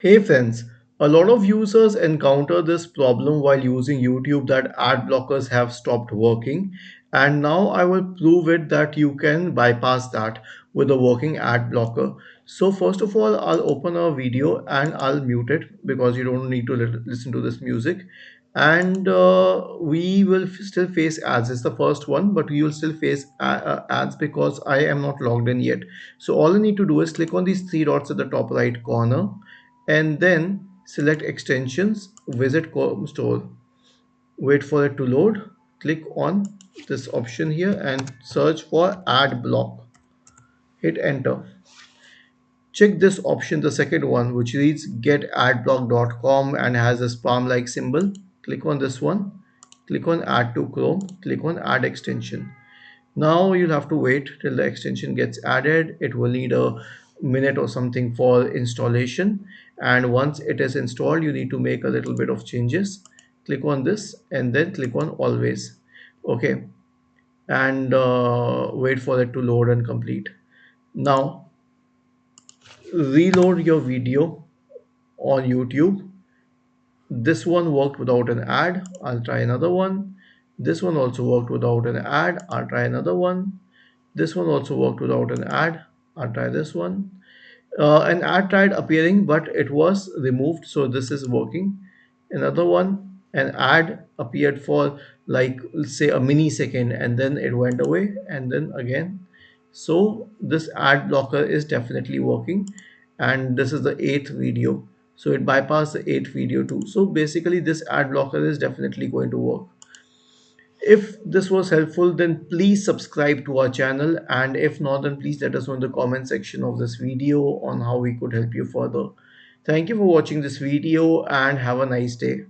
Hey friends, a lot of users encounter this problem while using YouTube that ad blockers have stopped working, and now I will prove it that you can bypass that with a working ad blocker. So first of all, I'll open a video and I'll mute it because you don't need to listen to this music. And we will still face ads. It's the first one, but we will still face ads because I am not logged in yet. So all I need to do is click on these three dots at the top right corner and then select extensions, visit Chrome store, wait for it to load, click on this option here and search for ad block, hit enter. Check this option, the second one, which reads getadblock.com and has a spam like symbol. Click on this one, click on add to Chrome, click on add extension. Now you'll have to wait till the extension gets added. It will need a minute or something for installation. And once it is installed, you need to make a little bit of changes. Click on this and then click on always. Okay. And wait for it to load and complete. Now reload your video on YouTube. This one worked without an ad. I'll try another one. This one also worked without an ad. I'll try another one. This one also worked without an ad. I'll try this one. An ad tried appearing, but it was removed, so this is working. Another one, an ad appeared for like let's say a mini second and then it went away and then again. So this ad blocker is definitely working, and this is the eighth video. So it bypassed the eighth video too. So basically, this ad blocker is definitely going to work. If this was helpful, then please subscribe to our channel, and if not, then please let us know in the comment section of this video on how we could help you further. Thank you for watching this video and have a nice day.